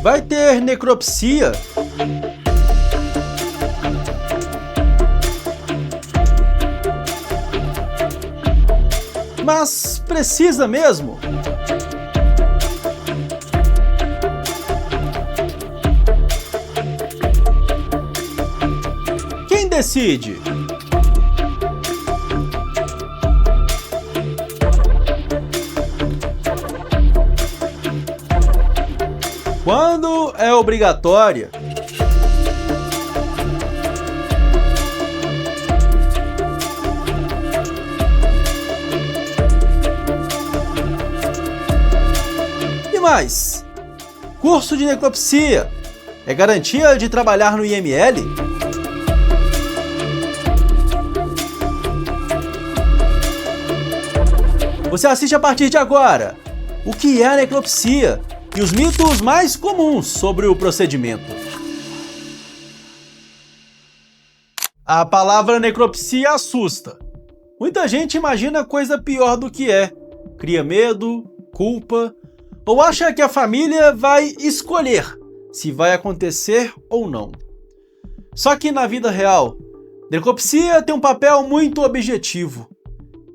Vai ter necropsia? Mas precisa mesmo? Quem decide? Quando é obrigatória? E mais, curso de necropsia é garantia de trabalhar no IML? Você assiste a partir de agora o que é a necropsia e os mitos mais comuns sobre o procedimento. A palavra necropsia assusta. Muita gente imagina coisa pior do que é. Cria medo, culpa, ou acha que a família vai escolher se vai acontecer ou não. Só que na vida real, necropsia tem um papel muito objetivo.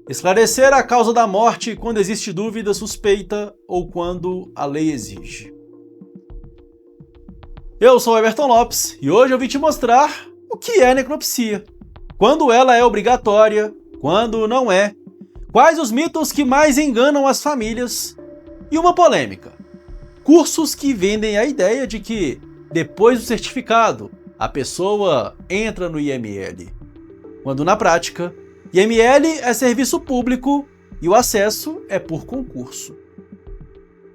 Esclarecer a causa da morte quando existe dúvida suspeita ou quando a lei exige. Eu sou Everton Lopes e hoje eu vim te mostrar o que é necropsia, quando ela é obrigatória, quando não é, quais os mitos que mais enganam as famílias e uma polêmica: cursos que vendem a ideia de que, depois do certificado, a pessoa entra no IML, quando na prática, IML é serviço público e o acesso é por concurso.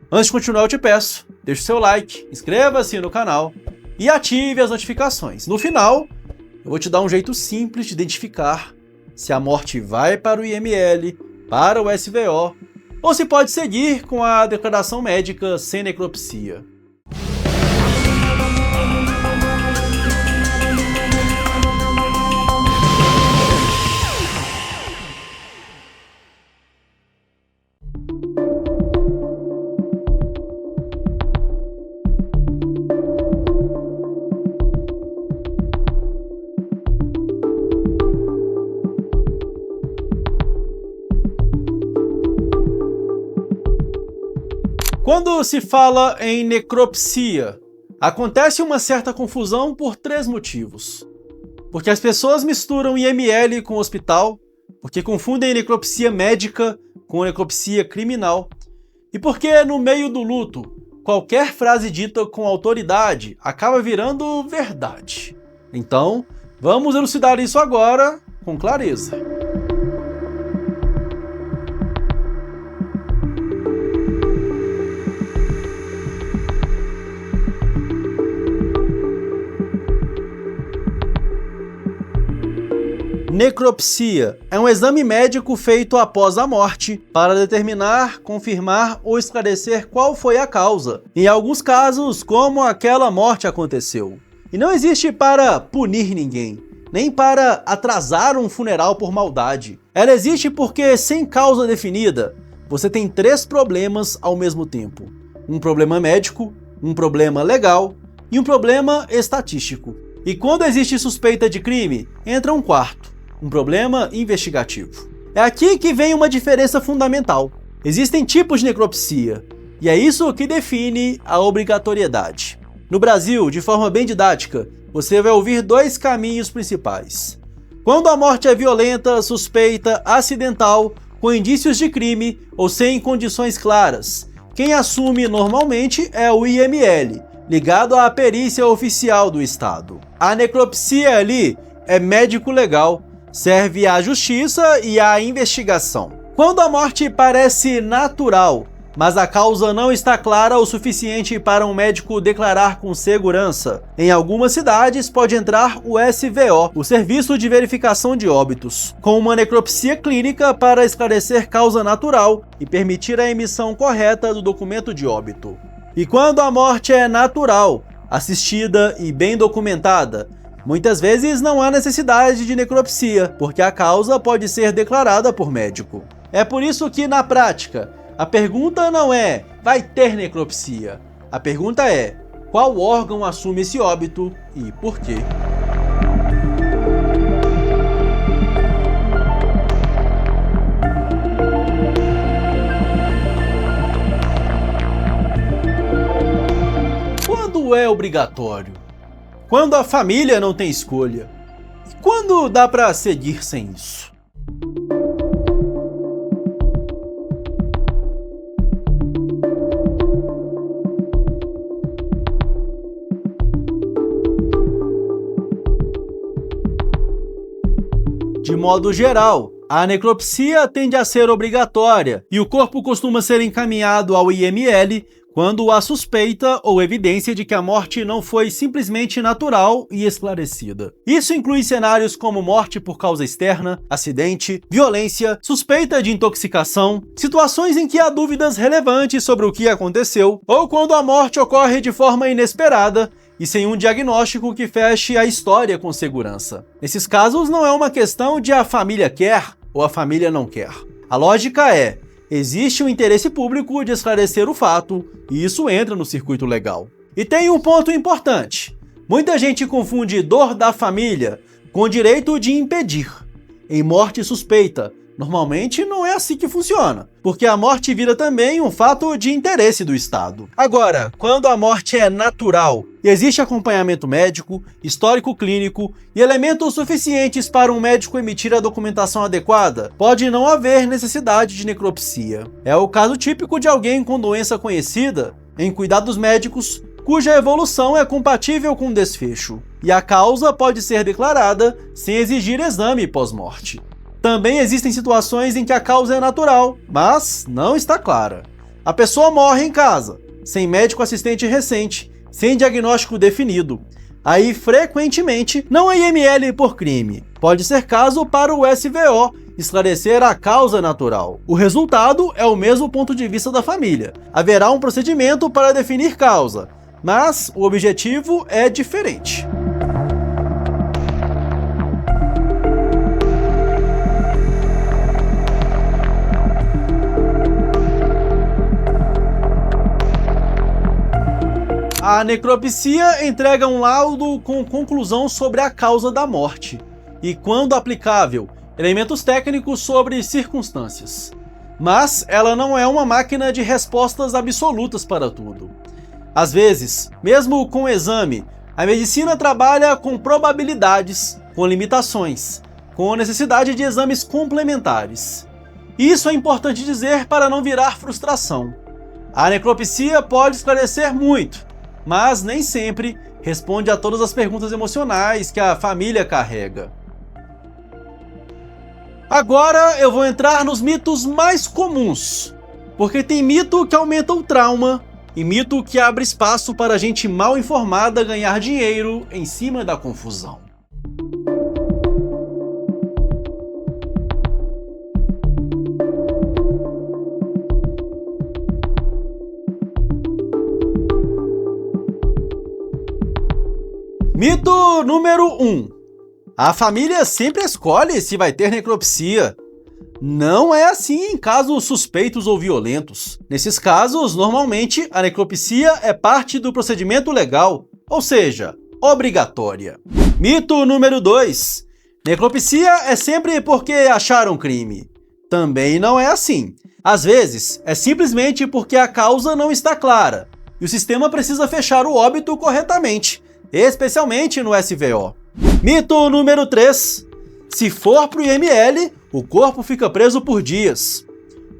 Antes de continuar, eu te peço, deixe seu like, inscreva-se no canal e ative as notificações. No final, eu vou te dar um jeito simples de identificar se a morte vai para o IML, para o SVO, ou se pode seguir com a declaração médica sem necropsia. Quando se fala em necropsia, acontece uma certa confusão por três motivos. Porque as pessoas misturam IML com hospital, porque confundem necropsia médica com necropsia criminal, e porque no meio do luto, qualquer frase dita com autoridade acaba virando verdade. Então, vamos elucidar isso agora com clareza. Necropsia é um exame médico feito após a morte para determinar, confirmar ou esclarecer qual foi a causa, em alguns casos, como aquela morte aconteceu. E não existe para punir ninguém, nem para atrasar um funeral por maldade. Ela existe porque, sem causa definida, você tem três problemas ao mesmo tempo: um problema médico, um problema legal e um problema estatístico. E quando existe suspeita de crime, entra um quarto: um problema investigativo. É aqui que vem uma diferença fundamental. Existem tipos de necropsia, e é isso que define a obrigatoriedade. No Brasil, de forma bem didática, você vai ouvir dois caminhos principais. Quando a morte é violenta, suspeita, acidental, com indícios de crime ou sem condições claras, quem assume normalmente é o IML, ligado à perícia oficial do Estado. A necropsia ali é médico legal, serve à justiça e à investigação. Quando a morte parece natural, mas a causa não está clara o suficiente para um médico declarar com segurança, em algumas cidades pode entrar o SVO, o Serviço de Verificação de Óbitos, com uma necropsia clínica para esclarecer causa natural e permitir a emissão correta do documento de óbito. E quando a morte é natural, assistida e bem documentada, muitas vezes não há necessidade de necropsia, porque a causa pode ser declarada por médico. É por isso que, na prática, A pergunta não é, vai ter necropsia? A pergunta é, qual órgão assume esse óbito e por quê? Quando é obrigatório? Quando a família não tem escolha? E quando dá para seguir sem isso? De modo geral, a necropsia tende a ser obrigatória e o corpo costuma ser encaminhado ao IML quando há suspeita ou evidência de que a morte não foi simplesmente natural e esclarecida. Isso inclui cenários como morte por causa externa, acidente, violência, suspeita de intoxicação, situações em que há dúvidas relevantes sobre o que aconteceu, ou quando a morte ocorre de forma inesperada e sem um diagnóstico que feche a história com segurança. Nesses casos, não é uma questão de a família quer ou a família não quer. A lógica é, existe um interesse público de esclarecer o fato, e isso entra no circuito legal. E tem um ponto importante. Muita gente confunde dor da família com direito de impedir. Em morte suspeita, normalmente não é assim que funciona, porque a morte vira também um fato de interesse do Estado. Agora, quando a morte é natural e existe acompanhamento médico, histórico clínico e elementos suficientes para um médico emitir a documentação adequada, pode não haver necessidade de necropsia. É o caso típico de alguém com doença conhecida, em cuidados médicos, cuja evolução é compatível com o desfecho, e a causa pode ser declarada sem exigir exame pós-morte. Também existem situações em que a causa é natural, mas não está clara. A pessoa morre em casa, sem médico assistente recente, sem diagnóstico definido. Aí, frequentemente, não há IML por crime. Pode ser caso para o SVO esclarecer a causa natural. O resultado é o mesmo ponto de vista da família. Haverá um procedimento para definir causa, mas o objetivo é diferente. A necropsia entrega um laudo com conclusão sobre a causa da morte e, quando aplicável, elementos técnicos sobre circunstâncias. Mas ela não é uma máquina de respostas absolutas para tudo. Às vezes, mesmo com o exame, a medicina trabalha com probabilidades, com limitações, com necessidade de exames complementares. Isso é importante dizer para não virar frustração. A necropsia pode esclarecer muito, mas nem sempre responde a todas as perguntas emocionais que a família carrega. Agora eu vou entrar nos mitos mais comuns, porque tem mito que aumenta o trauma e mito que abre espaço para gente mal informada ganhar dinheiro em cima da confusão. Mito número 1. A família sempre escolhe se vai ter necropsia. Não é assim em casos suspeitos ou violentos. Nesses casos, normalmente, a necropsia é parte do procedimento legal, ou seja, obrigatória. Mito número 2. Necropsia é sempre porque acharam crime. Também não é assim. Às vezes, é simplesmente porque a causa não está clara e o sistema precisa fechar o óbito corretamente, especialmente no SVO. Mito número 3. Se for para o IML, o corpo fica preso por dias.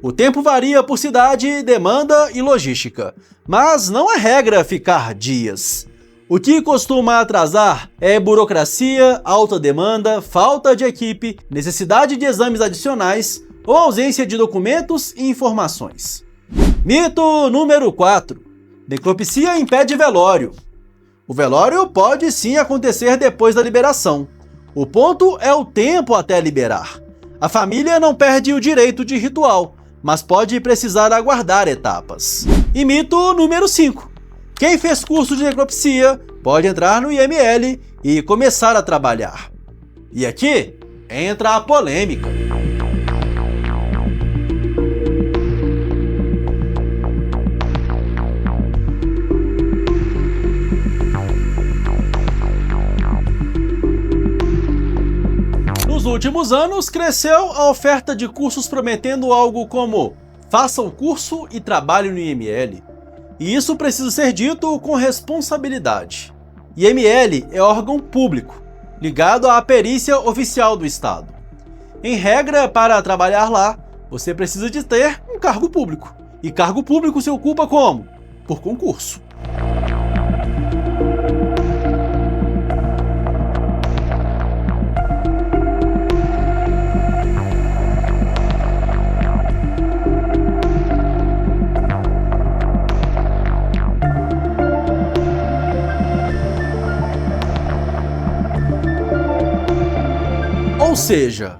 O tempo varia por cidade, demanda e logística, mas não é regra ficar dias. O que costuma atrasar é burocracia, alta demanda, falta de equipe, necessidade de exames adicionais ou ausência de documentos e informações. Mito número 4. Necropsia impede velório. O velório pode sim acontecer depois da liberação. O ponto é o tempo até liberar. A família não perde o direito de ritual, mas pode precisar aguardar etapas. E mito número 5. Quem fez curso de necropsia pode entrar no IML e começar a trabalhar. E aqui entra a polêmica. últimos anos, cresceu a oferta de cursos prometendo algo como faça o curso e trabalhe no IML. E isso precisa ser dito com responsabilidade. IML é órgão público, ligado à perícia oficial do Estado. Em regra, para trabalhar lá, você precisa de ter um cargo público. E cargo público se ocupa como? Por concurso. Ou seja,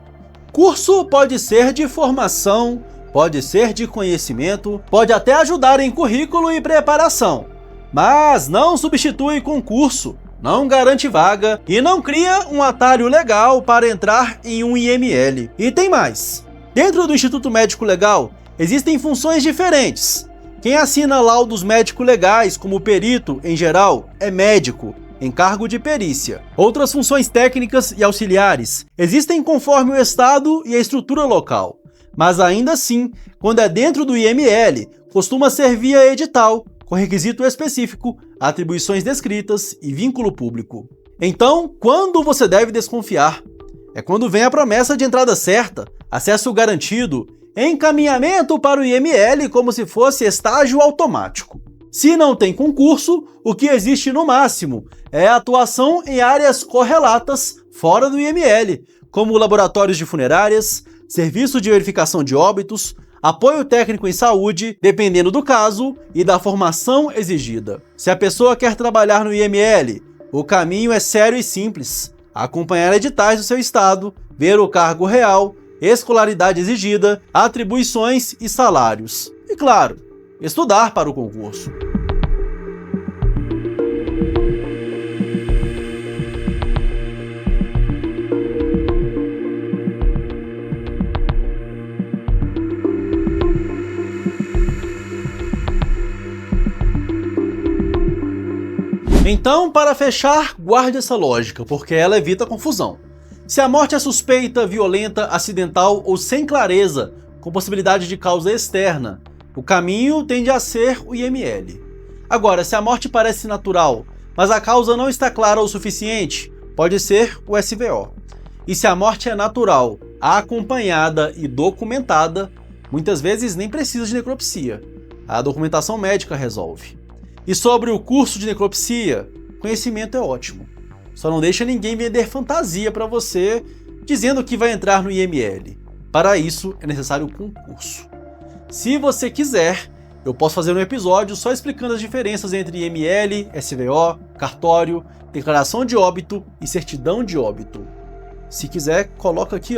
curso pode ser de formação, pode ser de conhecimento, pode até ajudar em currículo e preparação, mas não substitui concurso, não garante vaga e não cria um atalho legal para entrar em um IML. E tem mais. Dentro do Instituto Médico Legal, existem funções diferentes. Quem assina laudos médico-legais como perito, em geral, é médico, em cargo de perícia. Outras funções técnicas e auxiliares existem conforme o estado e a estrutura local, mas ainda assim, quando é dentro do IML, costuma ser via edital, com requisito específico, atribuições descritas e vínculo público. Então, quando você deve desconfiar? É quando vem a promessa de entrada certa, acesso garantido, encaminhamento para o IML como se fosse estágio automático. Se não tem concurso, o que existe no máximo é a atuação em áreas correlatas fora do IML, como laboratórios de funerárias, serviço de verificação de óbitos, apoio técnico em saúde, dependendo do caso e da formação exigida. Se a pessoa quer trabalhar no IML, o caminho é sério e simples: acompanhar editais do seu estado, ver o cargo real, escolaridade exigida, atribuições e salários. E claro, estudar para o concurso. Então, para fechar, guarde essa lógica, porque ela evita confusão. Se a morte é suspeita, violenta, acidental ou sem clareza, com possibilidade de causa externa, o caminho tende a ser o IML. Agora, se a morte parece natural, mas a causa não está clara o suficiente, pode ser o SVO. E se a morte é natural, acompanhada e documentada, muitas vezes nem precisa de necropsia. A documentação médica resolve. E sobre o curso de necropsia, conhecimento é ótimo. Só não deixa ninguém vender fantasia para você dizendo que vai entrar no IML. Para isso é necessário concurso. Se você quiser, eu posso fazer um episódio só explicando as diferenças entre IML, SVO, cartório, declaração de óbito e certidão de óbito. Se quiser, coloca aqui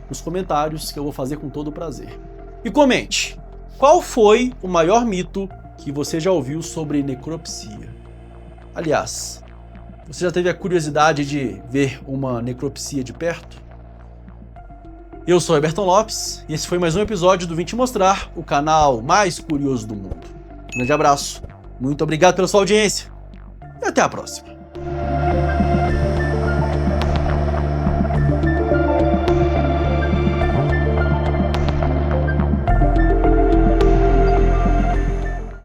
nos comentários que eu vou fazer com todo prazer. E comente, qual foi o maior mito que você já ouviu sobre necropsia? Aliás, você já teve a curiosidade de ver uma necropsia de perto? Eu sou Eberton Lopes e esse foi mais um episódio do Vim Te Mostrar, o canal mais curioso do mundo. Um grande abraço, muito obrigado pela sua audiência e até a próxima.